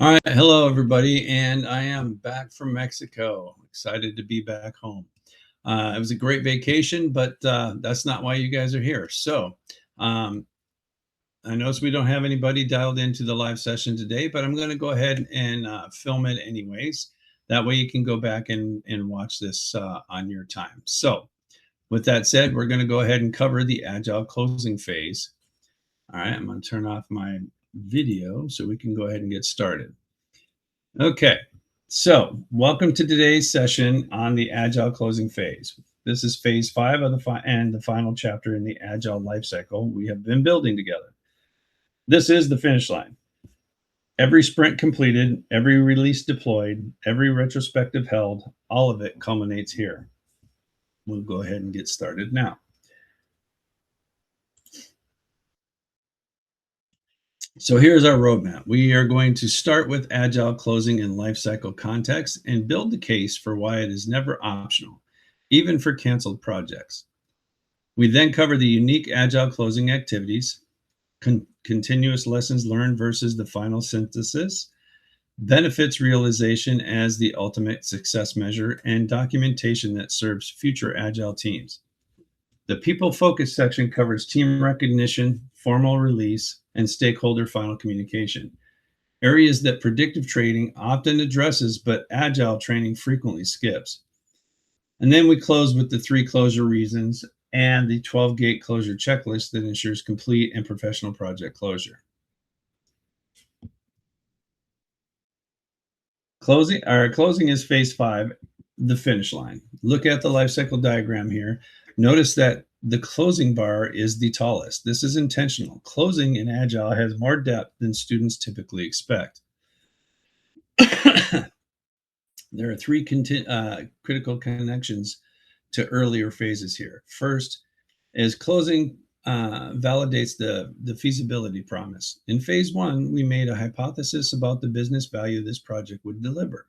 All right, hello everybody, and I am back from Mexico. Excited to be back home. It was a great vacation, but that's not why you guys are here. So, um, I notice we don't have anybody dialed into the live session today, but I'm going to go ahead and film it anyways. That way you can go back and watch this on your time. So, with that said, we're going to go ahead and cover the Agile closing phase. All right, I'm going to turn off my video so we can go ahead and get started. Okay, so welcome to today's session on the Agile closing phase. This is phase 5 of the final chapter in the Agile lifecycle we have been building together. This is the finish line. Every sprint completed, every release deployed, every retrospective held, all of it culminates here. We'll go ahead and get started now. So here's our roadmap. We are going to start with Agile closing in lifecycle context and build the case for why it is never optional, even for canceled projects. We then cover the unique Agile closing activities, continuous lessons learned versus the final synthesis, benefits realization as the ultimate success measure, and documentation that serves future Agile teams. The people focus section covers team recognition, formal release, and stakeholder final communication, areas that predictive training often addresses, but Agile training frequently skips. And then we close with the 3 closure reasons and the 12-gate closure checklist that ensures complete and professional project closure. Closing is phase 5, the finish line. Look at the life cycle diagram here. Notice that the closing bar is the tallest. This is intentional. Closing in Agile has more depth than students typically expect. There are 3 critical connections to earlier phases here. First is closing validates the feasibility promise. In phase 1, we made a hypothesis about the business value this project would deliver.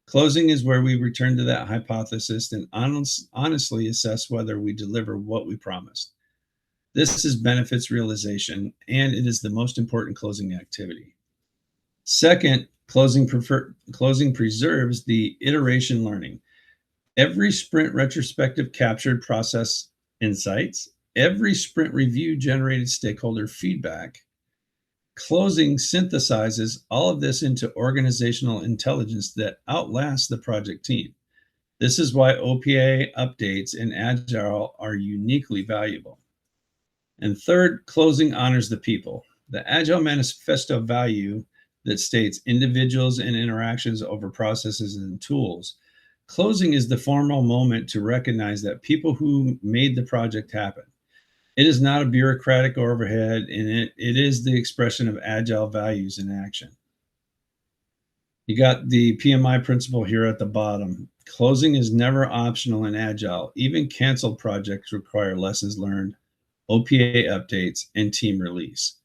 Closing is where we return to that hypothesis and honestly assess whether we deliver what we promised. This is benefits realization, and it is the most important closing activity. Second, closing preserves the iteration learning. Every sprint retrospective captured process insights. Every sprint review generated stakeholder feedback. Closing synthesizes all of this into organizational intelligence that outlasts the project team. This is why OPA updates in Agile are uniquely valuable. And third, closing honors the people. The Agile Manifesto value that states individuals and interactions over processes and tools. Closing is the formal moment to recognize that people who made the project happen. It is not a bureaucratic overhead, and it is the expression of Agile values in action. You got the PMI principle here at the bottom. Closing is never optional in Agile. Even canceled projects require lessons learned, OPA updates, and team release.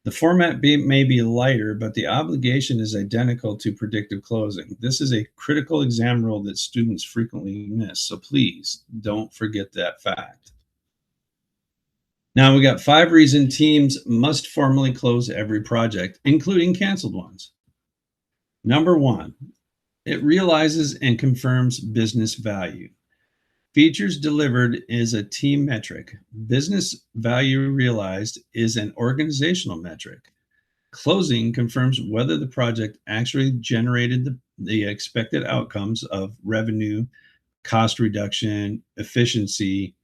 The format may be lighter, but the obligation is identical to predictive closing. This is a critical exam rule that students frequently miss, so please don't forget that fact. Now we got 5 reasons teams must formally close every project, including canceled ones. Number 1, it realizes and confirms business value. Features delivered is a team metric. Business value realized is an organizational metric. Closing confirms whether the project actually generated the expected outcomes of revenue, cost reduction, efficiency,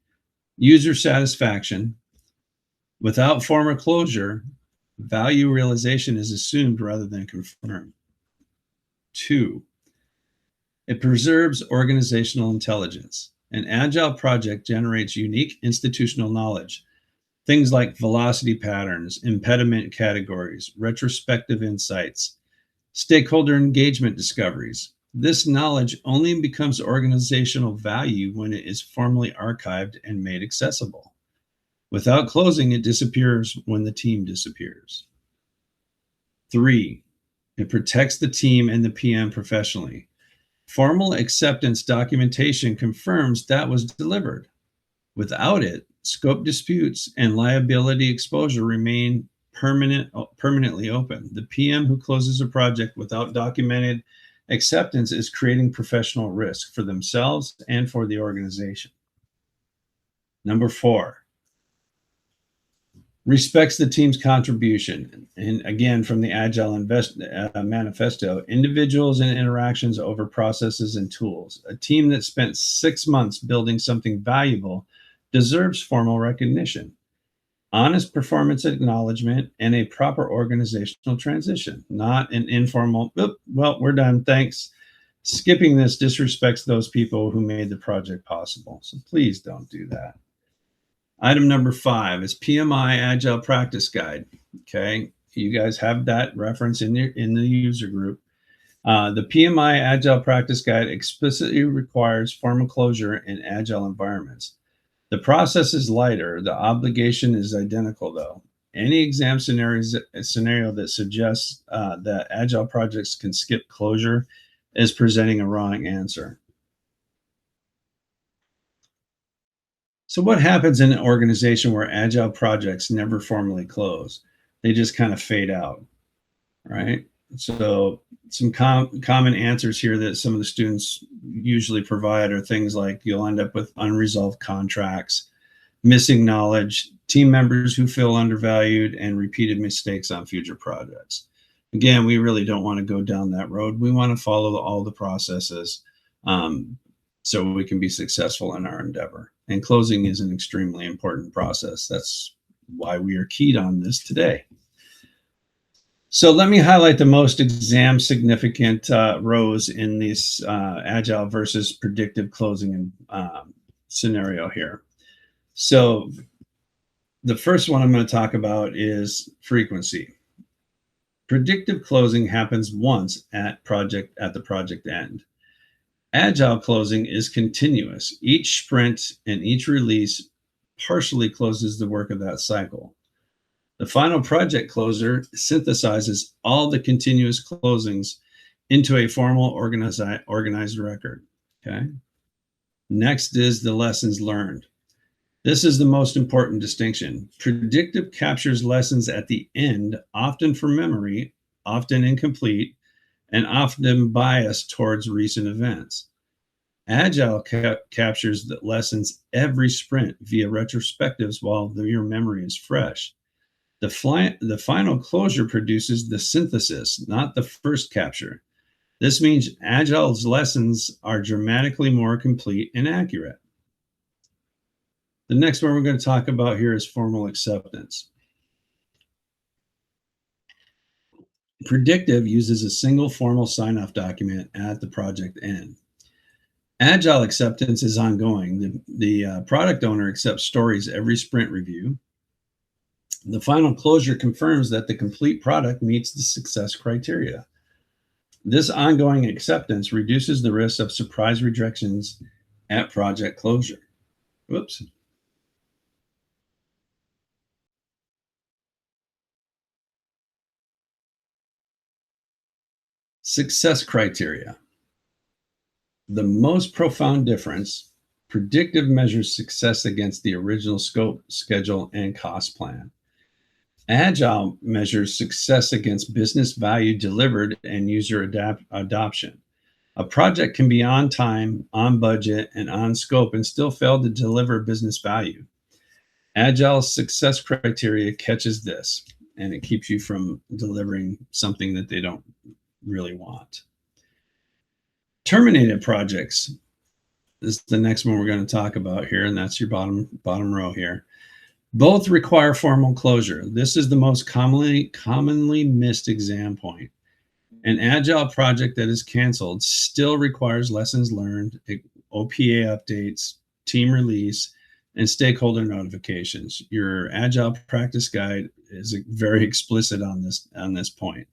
user satisfaction. Without formal closure, value realization is assumed rather than confirmed. 2, it preserves organizational intelligence. An Agile project generates unique institutional knowledge, things like velocity patterns, impediment categories, retrospective insights, stakeholder engagement discoveries. This knowledge only becomes organizational value when it is formally archived and made accessible. Without closing, it disappears when the team disappears. 3, it protects the team and the PM professionally. Formal acceptance documentation confirms that was delivered. Without it, scope disputes and liability exposure remain permanently open. The PM who closes a project without documented acceptance is creating professional risk for themselves and for the organization. Number 4, respects the team's contribution. And again, from the Agile Manifesto, individuals and interactions over processes and tools. A team that spent 6 months building something valuable deserves formal recognition, honest performance acknowledgement, and a proper organizational transition, not an informal, well, we're done, thanks. Skipping this disrespects those people who made the project possible. So please don't do that. Item number 5 is PMI Agile Practice Guide. Okay, you guys have that reference in the user group. The PMI Agile Practice Guide explicitly requires formal closure in Agile environments. The process is lighter. The obligation is identical, though. Any exam scenario that suggests that Agile projects can skip closure is presenting a wrong answer. So what happens in an organization where Agile projects never formally close? They just kind of fade out, right? So some common answers here that some of the students usually provide are things like you'll end up with unresolved contracts, missing knowledge, team members who feel undervalued, and repeated mistakes on future projects. Again, we really don't want to go down that road. We want to follow all the processes so we can be successful in our endeavor. And closing is an extremely important process. That's why we are keyed on this today. So let me highlight the most exam significant rows in this Agile versus predictive closing scenario here. So the first one I'm going to talk about is frequency. Predictive closing happens once at the project end. Agile closing is continuous. Each sprint and each release partially closes the work of that cycle. The final project closer synthesizes all the continuous closings into a formal organized record. Okay. Next is the lessons learned. This is the most important distinction. Predictive captures lessons at the end, often from memory, often incomplete, and often biased towards recent events. Agile captures the lessons every sprint via retrospectives while your memory is fresh. The final closure produces the synthesis, not the first capture. This means Agile's lessons are dramatically more complete and accurate. The next one we're going to talk about here is formal acceptance. Predictive uses a single formal sign-off document at the project end. Agile acceptance is ongoing. The product owner accepts stories every sprint review. The final closure confirms that the complete product meets the success criteria. This ongoing acceptance reduces the risk of surprise rejections at project closure. Whoops. Success criteria. The most profound difference, predictive measures success against the original scope, schedule, and cost plan. Agile measures success against business value delivered and user adoption. A project can be on time, on budget, and on scope and still fail to deliver business value. Agile success criteria catches this, and it keeps you from delivering something that they don't really want. Terminated projects. This is the next one we're going to talk about here, and that's your bottom row here. Both require formal closure. This is the most commonly missed exam point. An Agile project that is canceled still requires lessons learned, OPA updates, team release, and stakeholder notifications. Your Agile practice guide is very explicit on this point.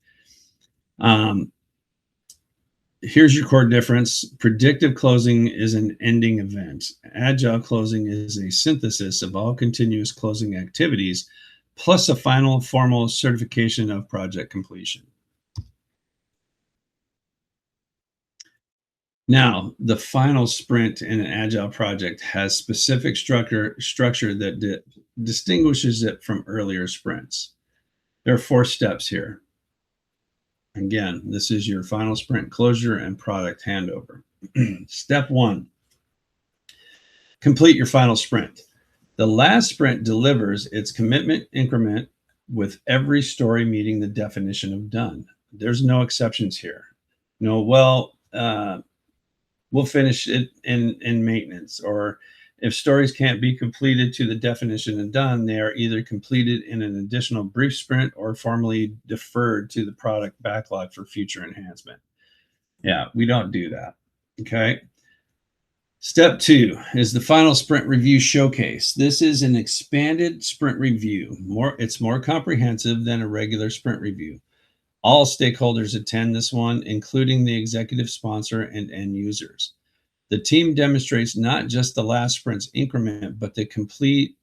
Here's your core difference. Predictive closing is an ending event. Agile closing is a synthesis of all continuous closing activities, plus a final formal certification of project completion. Now, the final sprint in an Agile project has specific structure that distinguishes it from earlier sprints. There are 4 steps here. Again, this is your final sprint closure and product handover. Step 1, complete your final sprint. The last sprint delivers its commitment increment with every story meeting the definition of done. There's no exceptions here. No, we'll finish it in maintenance, or if stories can't be completed to the definition of done, they are either completed in an additional brief sprint or formally deferred to the product backlog for future enhancement. Yeah, we don't do that. Okay. Step 2 is the final sprint review showcase. This is an expanded sprint review. It's more comprehensive than a regular sprint review. All stakeholders attend this one, including the executive sponsor and end users. The team demonstrates not just the last sprint's increment, but the complete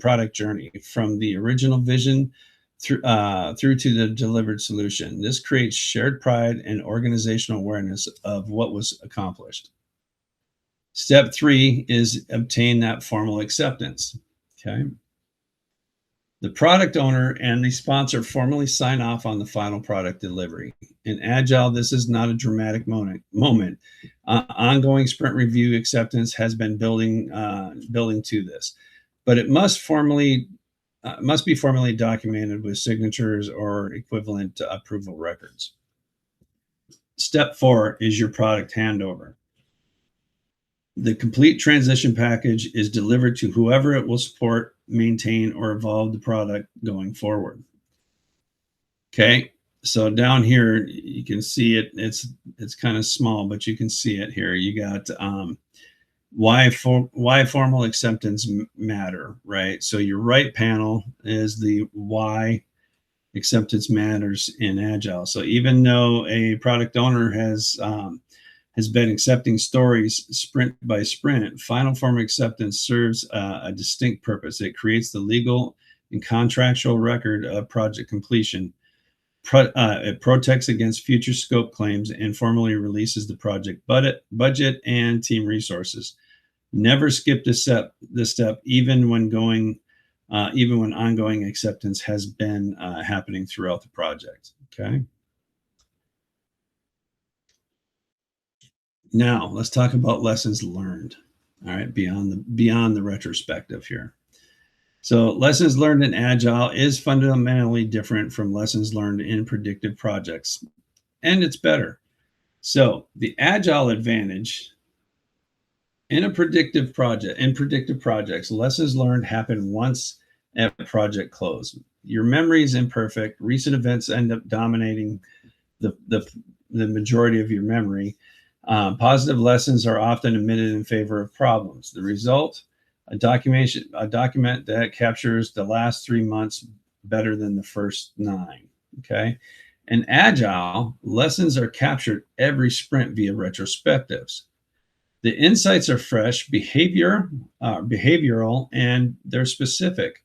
product journey from the original vision through to the delivered solution. This creates shared pride and organizational awareness of what was accomplished. Step 3 is obtain that formal acceptance. Okay. The product owner and the sponsor formally sign off on the final product delivery. In Agile, this is not a dramatic moment. Ongoing sprint review acceptance has been building to this, but it must be formally documented with signatures or equivalent approval records. Step 4 is your product handover. The complete transition package is delivered to whoever it will support, maintain, or evolve the product going forward. Okay, so down here you can see it. It's kind of small, but you can see it here. You got why formal acceptance matter, right? So your right panel is the why acceptance matters in Agile. So even though a product owner has been accepting stories sprint by sprint, final form acceptance serves a distinct purpose. It creates the legal and contractual record of project completion. It protects against future scope claims and formally releases the project budget and team resources. Never skip this step, even when ongoing acceptance has been happening throughout the project. Okay. Now let's talk about lessons learned. All right, beyond the retrospective here. So lessons learned in Agile is fundamentally different from lessons learned in predictive projects, and it's better. So the Agile advantage in predictive projects, lessons learned happen once at project close. Your memory is imperfect. Recent events end up dominating the majority of your memory. Positive lessons are often omitted in favor of problems. The result, a document that captures the last 3 months better than the first 9. Okay. In Agile, lessons are captured every sprint via retrospectives. The insights are fresh, behavioral, and they're specific.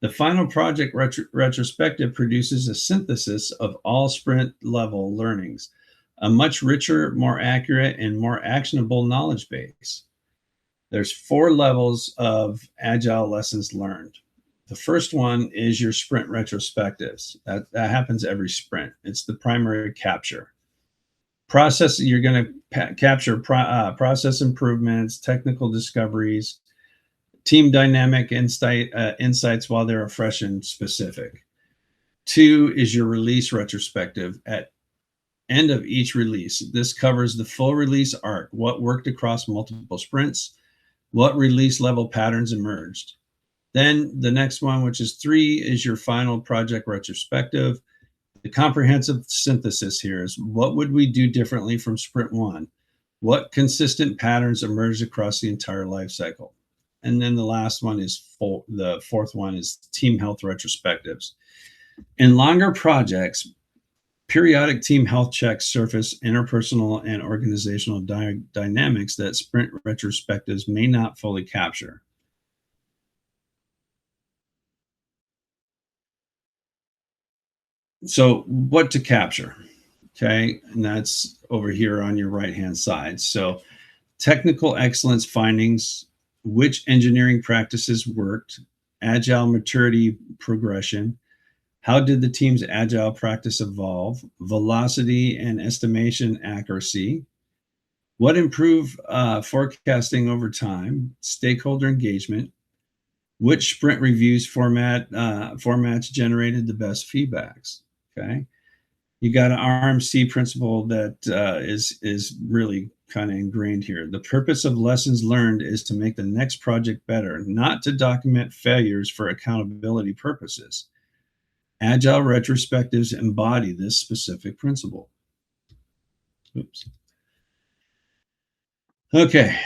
The final project retrospective produces a synthesis of all sprint level learnings, a much richer, more accurate, and more actionable knowledge base. There's 4 levels of Agile lessons learned. The first one is your sprint retrospectives. That happens every sprint. It's the primary capture. You're going to capture process improvements, technical discoveries, team dynamic insights while they're fresh and specific. 2 is your release retrospective at end of each release. This covers the full release arc, what worked across multiple sprints, what release level patterns emerged. Then the next one, which is 3, is your final project retrospective. The comprehensive synthesis here is what would we do differently from sprint 1? What consistent patterns emerged across the entire life cycle? And then the last one is the fourth one is team health retrospectives. In longer projects, periodic team health checks surface interpersonal and organizational dynamics that sprint retrospectives may not fully capture. So what to capture? Okay, and that's over here on your right-hand side. So technical excellence findings, which engineering practices worked, Agile maturity progression, How did the team's agile practice evolve? Velocity and estimation accuracy. What improved forecasting over time? Stakeholder engagement. Which sprint reviews formats generated the best feedbacks? Okay, you got an RMC principle that is really kind of ingrained here. The purpose of lessons learned is to make the next project better, not to document failures for accountability purposes. Agile retrospectives embody this specific principle. Oops. Okay.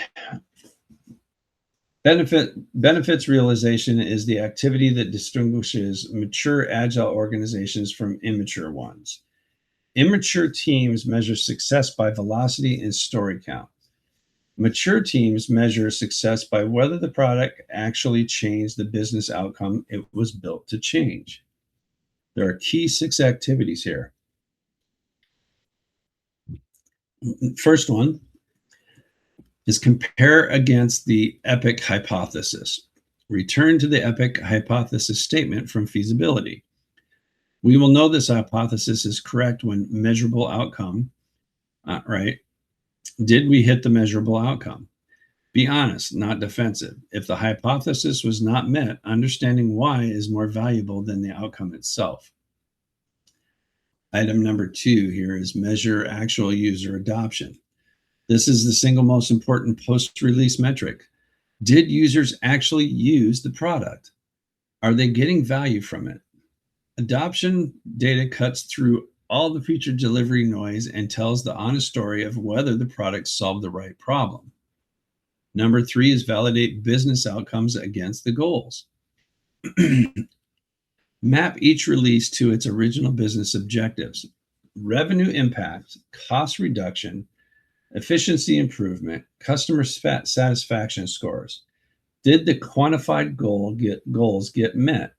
Benefits realization is the activity that distinguishes mature agile organizations from immature ones. Immature teams measure success by velocity and story count. Mature teams measure success by whether the product actually changed the business outcome it was built to change. There are key 6 activities here. First one is compare against the epic hypothesis. Return to the epic hypothesis statement from feasibility. We will know this hypothesis is correct when measurable outcome, right? Did we hit the measurable outcome? Be honest, not defensive. If the hypothesis was not met, understanding why is more valuable than the outcome itself. Item number 2 here is measure actual user adoption. This is the single most important post-release metric. Did users actually use the product? Are they getting value from it? Adoption data cuts through all the feature delivery noise and tells the honest story of whether the product solved the right problem. Number 3 is validate business outcomes against the goals. Map each release to its original business objectives. Revenue impact, cost reduction, efficiency improvement, customer satisfaction scores. Did the quantified goals get met?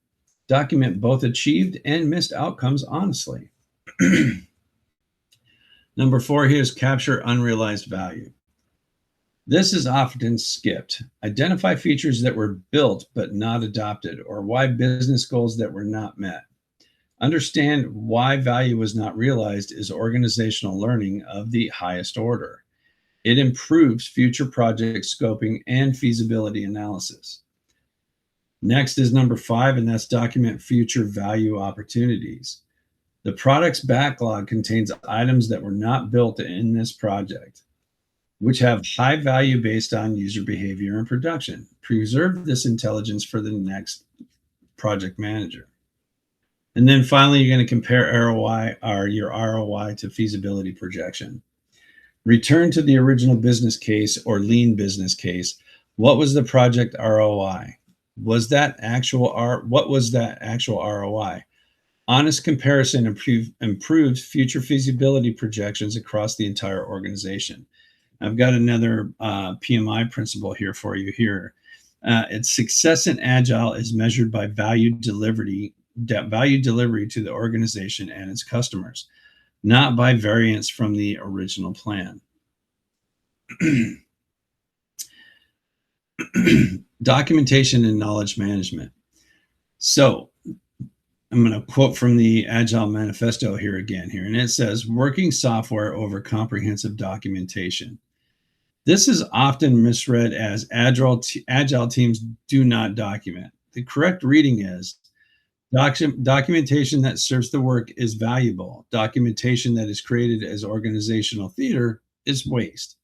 Document both achieved and missed outcomes honestly. Number 4 here is capture unrealized value. This is often skipped. Identify features that were built but not adopted, or why business goals that were not met. Understand why value was not realized is organizational learning of the highest order. It improves future project scoping and feasibility analysis. Next is number 5, and that's document future value opportunities. The product's backlog contains items that were not built in this project, which have high value based on user behavior and production. Preserve this intelligence for the next project manager. And then finally, you're going to compare ROI or your ROI to feasibility projection. Return to the original business case or lean business case. What was the project ROI? What was that actual ROI? Honest comparison improves future feasibility projections across the entire organization. I've got another PMI principle here for you here. Its success in Agile is measured by value delivery to the organization and its customers, not by variance from the original plan. Documentation and knowledge management. So I'm going to quote from the Agile Manifesto here again, and it says, working software over comprehensive documentation. This is often misread as agile teams do not document. The correct reading is documentation that serves the work is valuable. Documentation that is created as organizational theater is waste.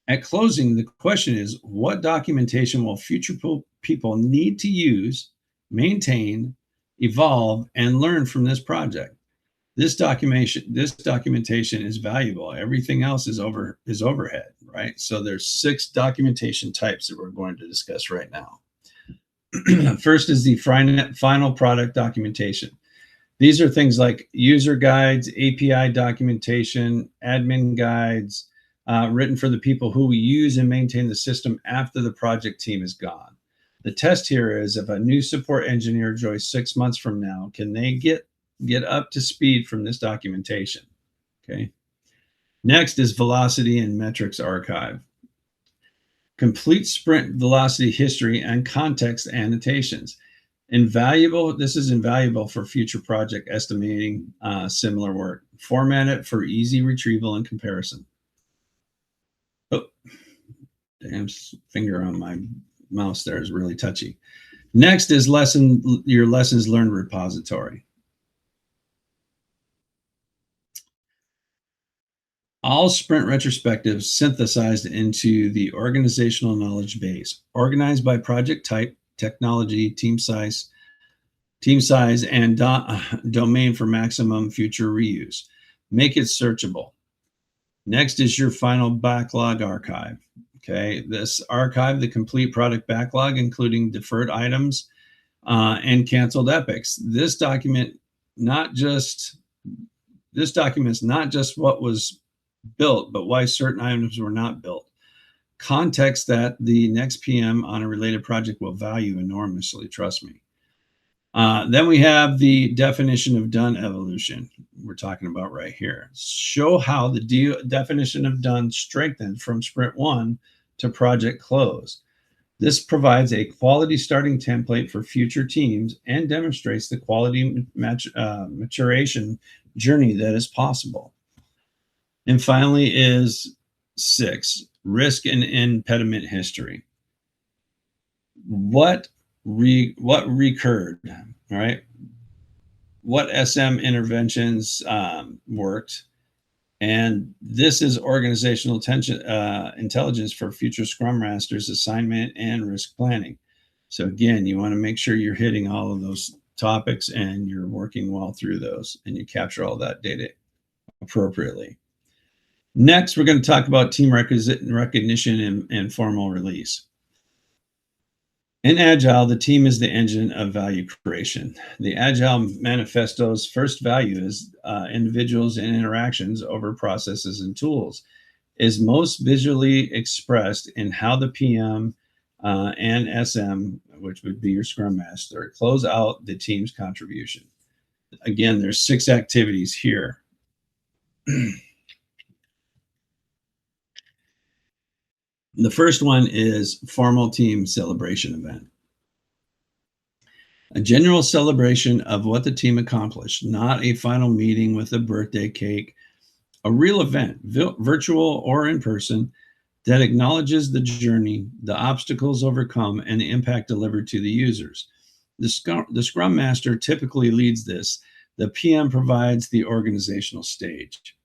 At closing, the question is, what documentation will future people need to use, maintain, evolve, and learn from this project? This documentation is valuable. Everything else is overhead, right? So there's 6 documentation types that we're going to discuss right now. First is the final product documentation. These are things like user guides, API documentation, admin guides, written for the people who use and maintain the system after the project team is gone. The test here is if a new support engineer joins 6 months from now, can they get up to speed from this documentation? Okay. Next is velocity and metrics archive. Complete sprint velocity history and context annotations. Invaluable. This is invaluable for future project estimating similar work. Format it for easy retrieval and comparison. Oh, damn finger on my mouse there is really touchy. Next is your lessons learned repository. All sprint retrospectives synthesized into the organizational knowledge base, organized by project type, technology, team size, and domain for maximum future reuse. Make it searchable. Next is your final backlog archive. Okay, this archive the complete product backlog, including deferred items and canceled epics. This documents not just what was built, but why certain items were not built. Context that the next PM on a related project will value enormously, trust me. Then we have the definition of done evolution we're talking about right here. Show how the definition of done strengthened from sprint 1 to project close. This provides a quality starting template for future teams and demonstrates the quality maturation journey that is possible. And finally is 6, risk and impediment history. What recurred, all right? What SM interventions worked? And this is organizational intelligence for future Scrum Masters assignment and risk planning. So again, you want to make sure you're hitting all of those topics and you're working well through those and you capture all that data appropriately. Next, we're going to talk about team recognition and formal release. In Agile, the team is the engine of value creation. The Agile Manifesto's first value is individuals and interactions over processes and tools, is most visually expressed in how the PM and SM, which would be your Scrum Master, close out the team's contribution. Again, there's 6 activities here. The first one is formal team celebration event. A general celebration of what the team accomplished, not a final meeting with a birthday cake. A real event, virtual or in person, that acknowledges the journey, the obstacles overcome, and the impact delivered to the users. The Scrum Master typically leads this. The PM provides the organizational stage.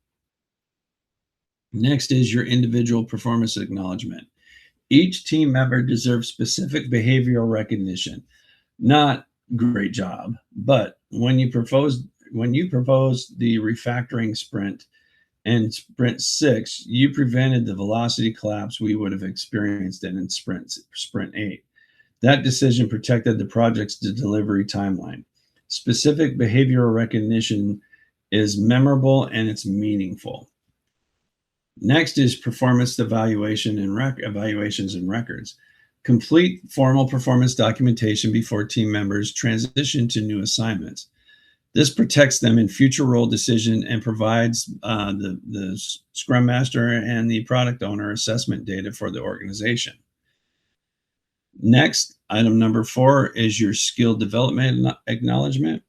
Next is your individual performance acknowledgement. Each team member deserves specific behavioral recognition. Not great job, but when you propose the refactoring sprint and sprint 6, you prevented the velocity collapse we would have experienced in sprint 8. That decision protected the project's delivery timeline. Specific behavioral recognition is memorable and it's meaningful. Next is performance evaluation and evaluations and records. Complete formal performance documentation before team members transition to new assignments. This protects them in future role decision and provides the Scrum Master and the product owner assessment data for the organization. Next, item number 4 is your skill development acknowledgement.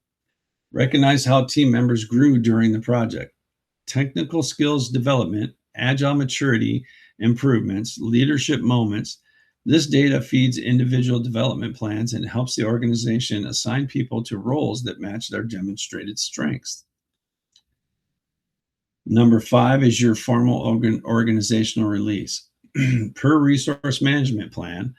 Recognize how team members grew during the project. Technical skills development, agile maturity improvements, leadership moments. This data feeds individual development plans and helps the organization assign people to roles that match their demonstrated strengths. Number 5 is your formal organizational release. Per resource management plan,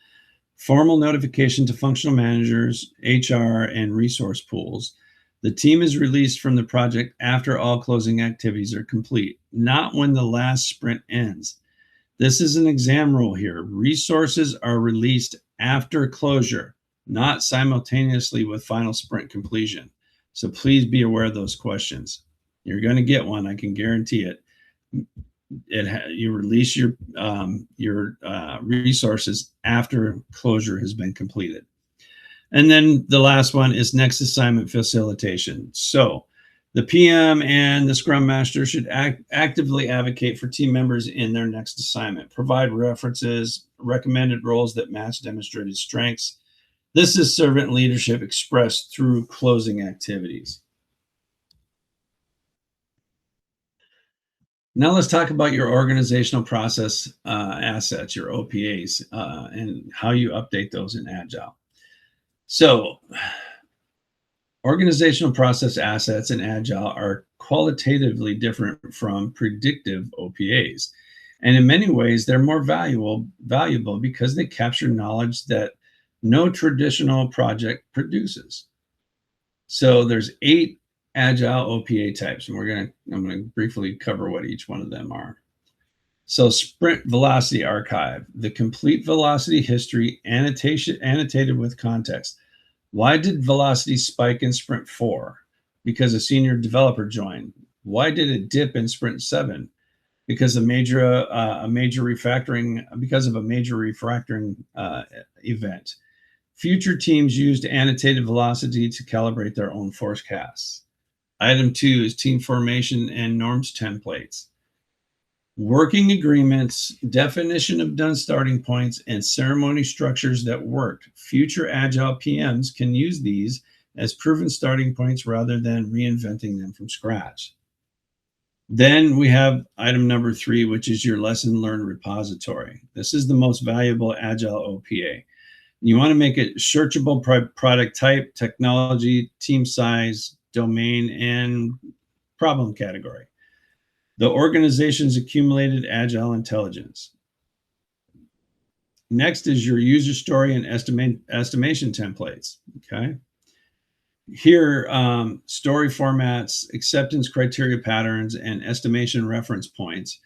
formal notification to functional managers, HR, and resource pools. The team is released from the project after all closing activities are complete, not when the last sprint ends. This is an exam rule here. Resources are released after closure, not simultaneously with final sprint completion. So please be aware of those questions. You're going to get one, I can guarantee it. You release your resources after closure has been completed. And then the last one is next assignment facilitation. So the PM and the Scrum Master should actively advocate for team members in their next assignment, provide references, recommended roles that match demonstrated strengths, This is servant leadership expressed through closing activities. Now let's talk about your organizational process assets, your OPAs, and how you update those in Agile. So, organizational process assets in Agile are qualitatively different from predictive OPAs. And in many ways, they're more valuable because they capture knowledge that no traditional project produces. So there's 8 Agile OPA types, and I'm gonna briefly cover what each one of them are. So Sprint Velocity Archive, the complete velocity history annotated with context. Why did velocity spike in Sprint 4? Because a senior developer joined. Why did it dip in Sprint 7? Because a major refactoring event. Future teams used annotated velocity to calibrate their own forecasts. Item 2 is team formation and norms templates. Working agreements, definition of done starting points, and ceremony structures that worked. Future Agile PMs can use these as proven starting points rather than reinventing them from scratch. Then we have item number 3, which is your lesson learned repository. This is the most valuable Agile OPA. You want to make it searchable product type, technology, team size, domain, and problem category. The organization's accumulated Agile intelligence. Next is your user story and estimation templates. Okay. Here, story formats, acceptance criteria patterns, and estimation reference points.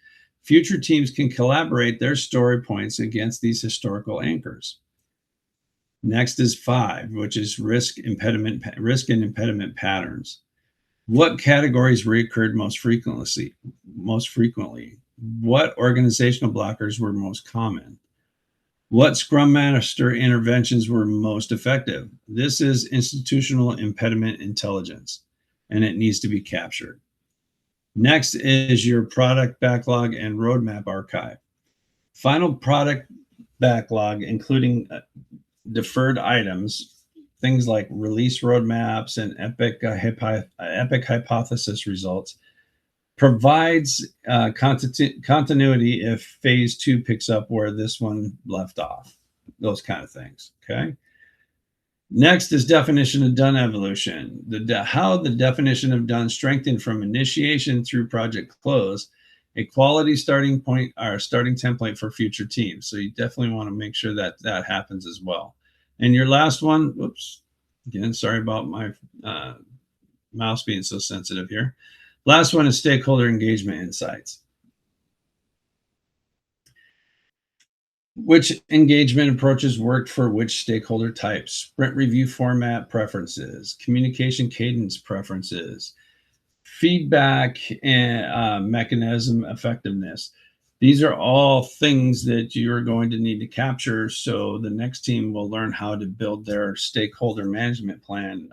Future teams can collaborate their story points against these historical anchors. Next is 5, which is risk and impediment patterns. What categories reoccurred most frequently? What organizational blockers were most common? What Scrum Master interventions were most effective? This is institutional impediment intelligence, and it needs to be captured. Next is your product backlog and roadmap archive. Final product backlog, including deferred items, things like release roadmaps and epic hypothesis results, provides continuity if phase 2 picks up where this one left off, those kind of things. Okay. Next is definition of done evolution. How the definition of done strengthened from initiation through project close, a quality starting point or starting template for future teams. So you definitely want to make sure that that happens as well. And your last one, whoops, again, sorry about my mouse being so sensitive here. Last one is stakeholder engagement insights. Which engagement approaches worked for which stakeholder types? Sprint review format preferences, communication cadence preferences, feedback and mechanism effectiveness. These are all things that you're going to need to capture so the next team will learn how to build their stakeholder management plan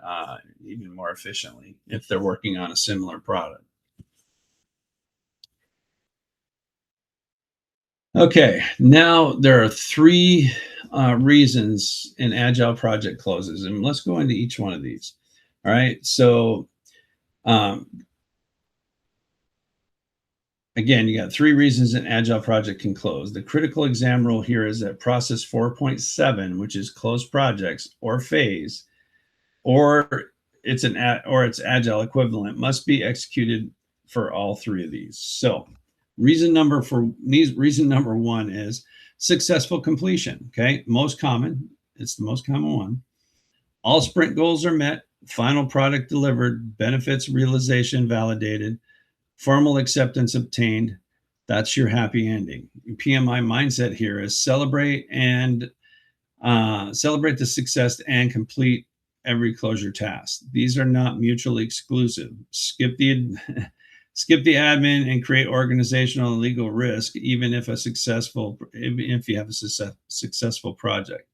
even more efficiently if they're working on a similar product. Okay, now there are 3 reasons an Agile project closes, and let's go into each one of these. All right, so um, again, you got 3 reasons an Agile project can close. The critical exam rule here is that process 4.7, which is close projects or phase, or its Agile equivalent, must be executed for all 3 of these. So reason number 1 is successful completion. Okay, most common. It's the most common one. All sprint goals are met. Final product delivered. Benefits realization validated. Formal acceptance obtained. That's your happy ending. PMI mindset here is celebrate the success and complete every closure task. These are not mutually exclusive. Skip the admin and create organizational and legal risk, even if you have a successful project.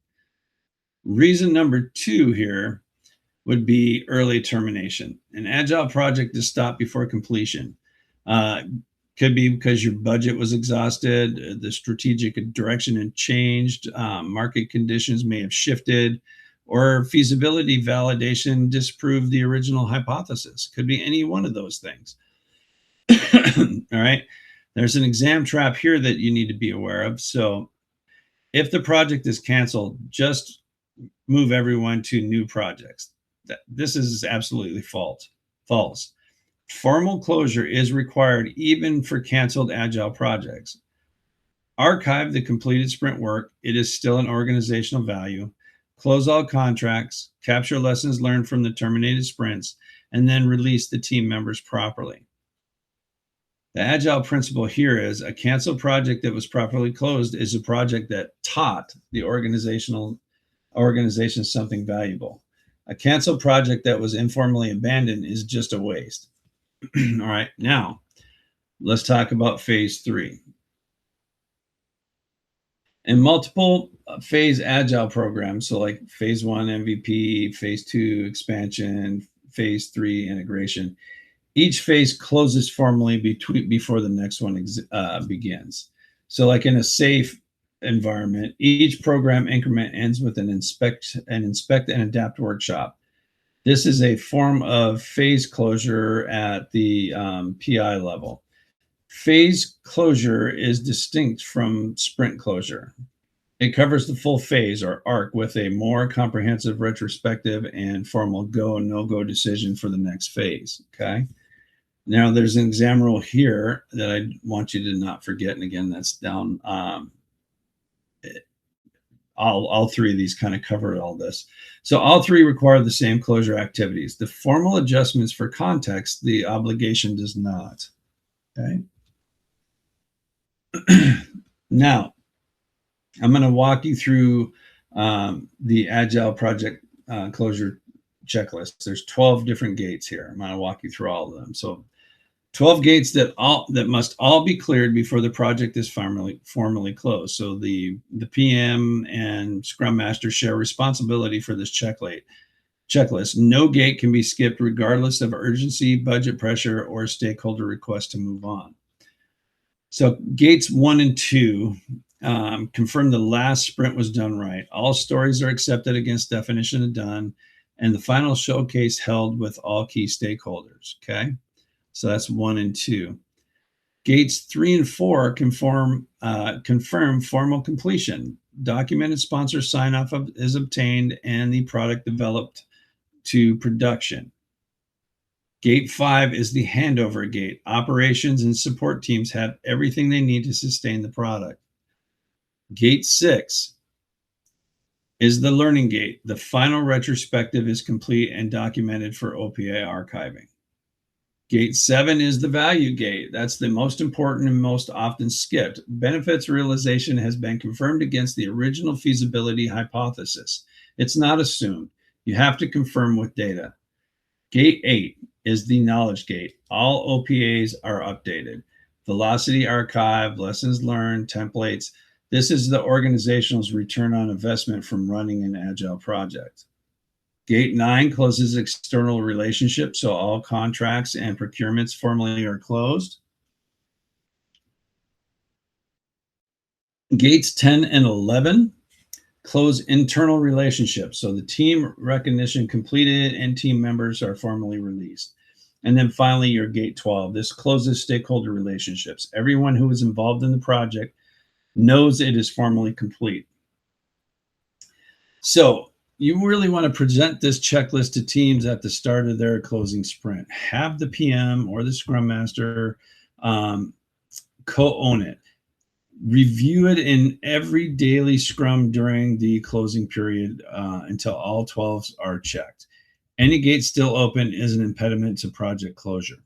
Reason number 2 here would be early termination. An Agile project is stopped before completion. Could be because your budget was exhausted, the strategic direction had changed, market conditions may have shifted, or feasibility validation disproved the original hypothesis. Could be any one of those things. All right. There's an exam trap here that you need to be aware of. So if the project is canceled, just move everyone to new projects. This is absolutely false. Formal closure is required even for canceled agile projects. Archive the completed sprint work. It is still an organizational value. Close all contracts, capture lessons learned from the terminated sprints, and then release the team members properly. The agile principle here is a canceled project that was properly closed is a project that taught the organization something valuable. A canceled project that was informally abandoned is just a waste. All right, now let's talk about phase 3. In multiple phase agile programs, so like phase 1 MVP, phase 2 expansion, phase 3 integration, each phase closes formally before the next one begins. So like in a safe environment, each program increment ends with an inspect and adapt workshop. This is a form of phase closure at the PI level. Phase closure is distinct from sprint closure. It covers the full phase or arc with a more comprehensive retrospective and formal go, no-go decision for the next phase, okay? Now, there's an exam rule here that I want you to not forget, and again, that's down. All three of these kind of cover all this. So all three require the same closure activities. The formal adjustments for context, the obligation does not, okay? Now, I'm going to walk you through the Agile project closure checklist. There's 12 different gates here. I'm going to walk you through all of them. So 12 gates that must all be cleared before the project is formally closed. So the PM and Scrum Master share responsibility for this checklist. No gate can be skipped regardless of urgency, budget pressure, or stakeholder request to move on. So gates 1 and 2 confirm the last sprint was done right. All stories are accepted against definition of done, and the final showcase held with all key stakeholders, okay? So that's 1 and 2. Gates 3 and 4 confirm formal completion. Documented sponsor sign-off is obtained and the product developed to production. Gate 5 is the handover gate. Operations and support teams have everything they need to sustain the product. Gate 6 is the learning gate. The final retrospective is complete and documented for OPA archiving. Gate 7 is the value gate. That's the most important and most often skipped. Benefits realization has been confirmed against the original feasibility hypothesis. It's not assumed. You have to confirm with data. Gate 8 is the knowledge gate. All OPAs are updated. Velocity archive, lessons learned, templates. This is the organization's return on investment from running an agile project. Gate 9 closes external relationships, so all contracts and procurements formally are closed. Gates 10 and 11 close internal relationships, so the team recognition completed and team members are formally released. And then finally, your Gate 12. This closes stakeholder relationships. Everyone who is involved in the project knows it is formally complete. So you really want to present this checklist to teams at the start of their closing sprint. Have the PM or the Scrum Master co-own it. Review it in every daily Scrum during the closing period until all 12s are checked. Any gate still open is an impediment to project closure.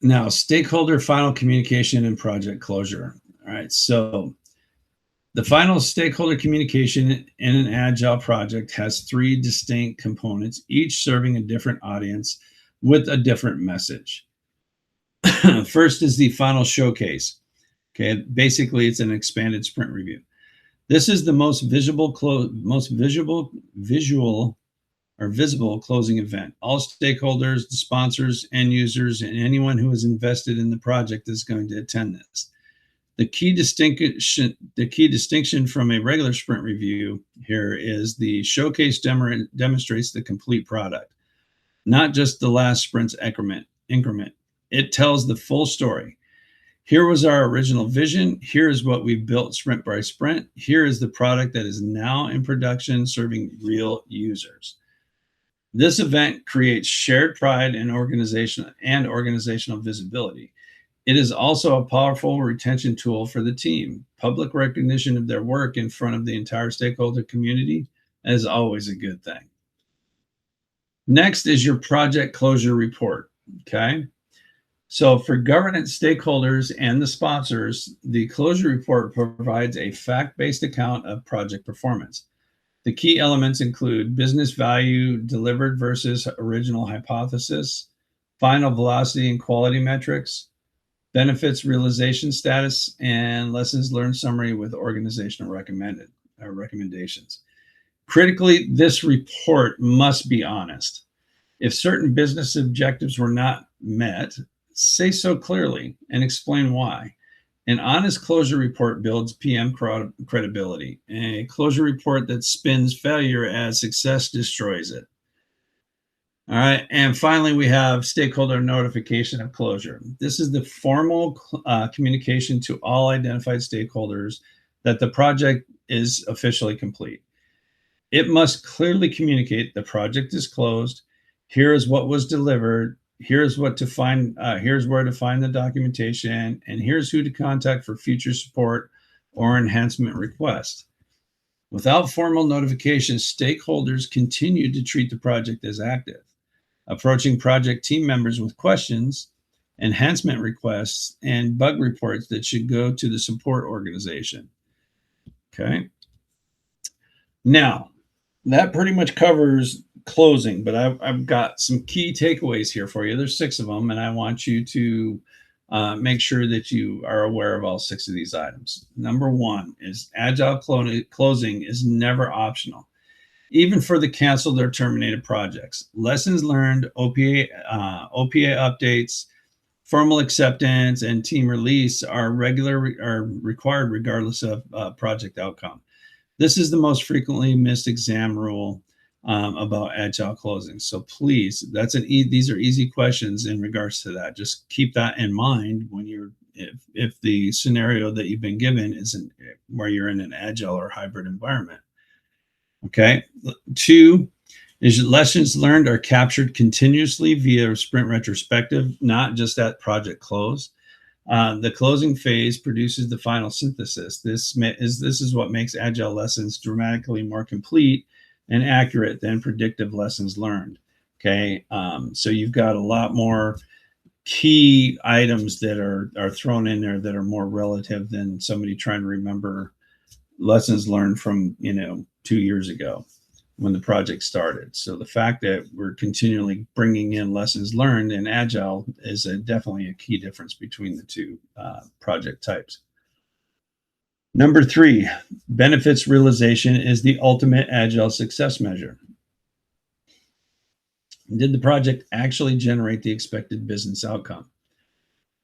Now, stakeholder final communication and project closure. All right, so the final stakeholder communication in an agile project has 3 distinct components, each serving a different audience with a different message. First is the final showcase. Okay, basically it's an expanded sprint review. This is the most visible closing event. All stakeholders, the sponsors, end users, and anyone who is invested in the project is going to attend this. The key distinction from a regular sprint review here is the showcase demonstrates the complete product, not just the last sprint's increment. It tells the full story. Here was our original vision. Here is what we built sprint by sprint. Here is the product that is now in production serving real users. This event creates shared pride and organizational visibility. It is also a powerful retention tool for the team. Public recognition of their work in front of the entire stakeholder community is always a good thing. Next is your project closure report. Okay. So for governance stakeholders and the sponsors, the closure report provides a fact-based account of project performance. The key elements include business value delivered versus original hypothesis, final velocity and quality metrics, benefits realization status, and lessons learned summary with organizational recommendations. Critically, this report must be honest. If certain business objectives were not met, say so clearly and explain why. An honest closure report builds PM credibility. A closure report that spins failure as success destroys it. All right. And finally, we have stakeholder notification of closure. This is the formal communication to all identified stakeholders that the project is officially complete. It must clearly communicate the project is closed. Here is what was delivered. Here's what to find. Here's where to find the documentation, and here's who to contact for future support or enhancement requests. Without formal notification, stakeholders continue to treat the project as active, approaching project team members with questions, enhancement requests, and bug reports that should go to the support organization. Okay. Now, that pretty much covers closing, but I've got some key takeaways here for you. There's 6 of them, and I want you to make sure that you are aware of all 6 of these items. Number 1 is agile closing is never optional, even for the canceled or terminated projects. Lessons learned, OPA updates, formal acceptance, and team release are required regardless of project outcome. This is the most frequently missed exam rule about agile closing. So please, these are easy questions in regards to that. Just keep that in mind when if the scenario that you've been given isn't where you're in an agile or hybrid environment. Okay. 2 is lessons learned are captured continuously via sprint retrospective, not just at project close. The closing phase produces the final synthesis. This is what makes agile lessons dramatically more complete and accurate than predictive lessons learned. Okay, so you've got a lot more key items that are thrown in there that are more relative than somebody trying to remember lessons learned from 2 years ago when the project started. So the fact that we're continually bringing in lessons learned in agile is definitely a key difference between the two project types. Number 3, benefits realization is the ultimate agile success measure. Did the project actually generate the expected business outcome?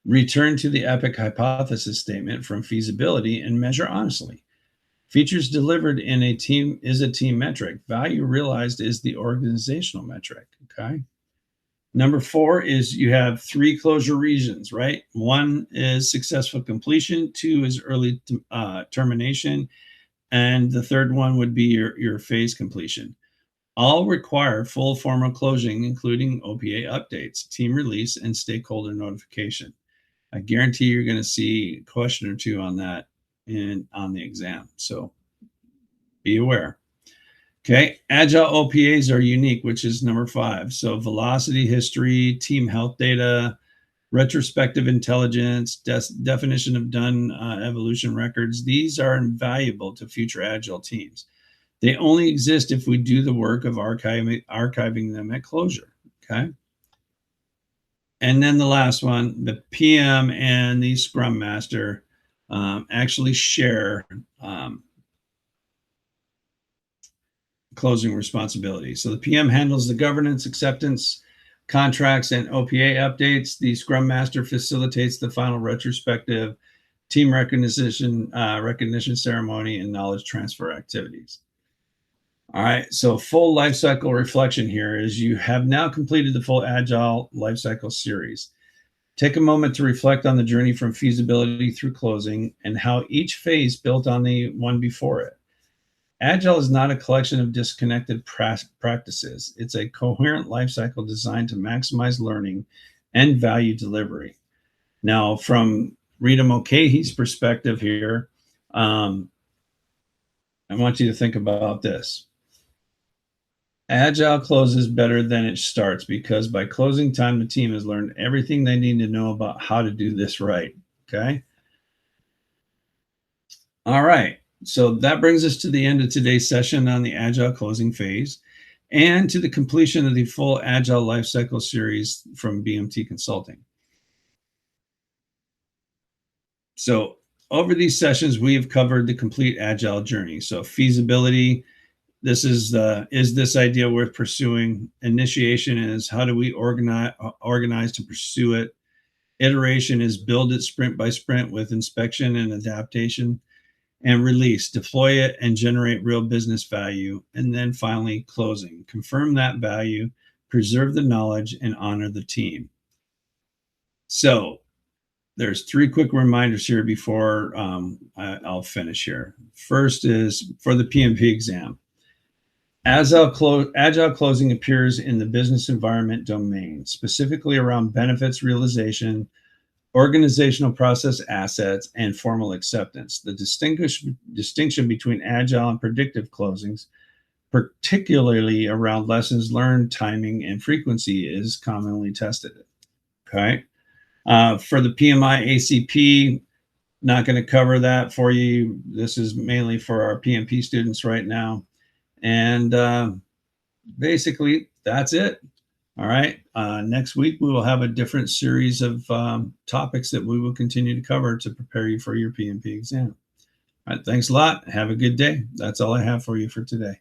Return to the epic hypothesis statement from feasibility and measure honestly. Features delivered in a team is a team metric. Value realized is the organizational metric. Okay. Number 4 is you have 3 closure regions, right? 1 is successful completion, 2 is early termination, and the third one would be your phase completion. All require full formal closing, including OPA updates, team release, and stakeholder notification. I guarantee you're going to see a question or 2 on that on the exam. So be aware. Okay, agile OPAs are unique, which is number 5. So velocity history, team health data, retrospective intelligence, definition of done evolution records. These are invaluable to future agile teams. They only exist if we do the work of archiving them at closure. Okay. And then the last one, the PM and the Scrum Master actually share closing responsibility. So the PM handles the governance, acceptance, contracts, and OPA updates. The Scrum Master facilitates the final retrospective team recognition ceremony, and knowledge transfer activities. All right, so full life cycle reflection here is you have now completed the full Agile life cycle series. Take a moment to reflect on the journey from feasibility through closing and how each phase built on the one before it. Agile is not a collection of disconnected practices. It's a coherent life cycle designed to maximize learning and value delivery. Now, from Rita Mulcahy's perspective here, I want you to think about this. Agile closes better than it starts because by closing time, the team has learned everything they need to know about how to do this right. Okay. All right. So that brings us to the end of today's session on the Agile closing phase and to the completion of the full Agile Lifecycle series from BMT Consulting. So over these sessions, we have covered the complete Agile journey. So feasibility, this is this idea worth pursuing? Initiation is how do we organize to pursue it? Iteration is build it sprint by sprint with inspection and adaptation. And release, deploy it and generate real business value. And then finally, closing, confirm that value, preserve the knowledge, and honor the team. So there's 3 quick reminders here before I'll finish here. First is for the PMP exam. Agile closing appears in the business environment domain, specifically around benefits realization, organizational process assets, and formal acceptance. The distinction between agile and predictive closings, particularly around lessons learned, timing, and frequency, is commonly tested. Okay. For the PMI ACP, not going to cover that for you. This is mainly for our PMP students right now. And basically, that's it. All right. Next week, we will have a different series of topics that we will continue to cover to prepare you for your PMP exam. All right. Thanks a lot. Have a good day. That's all I have for you for today.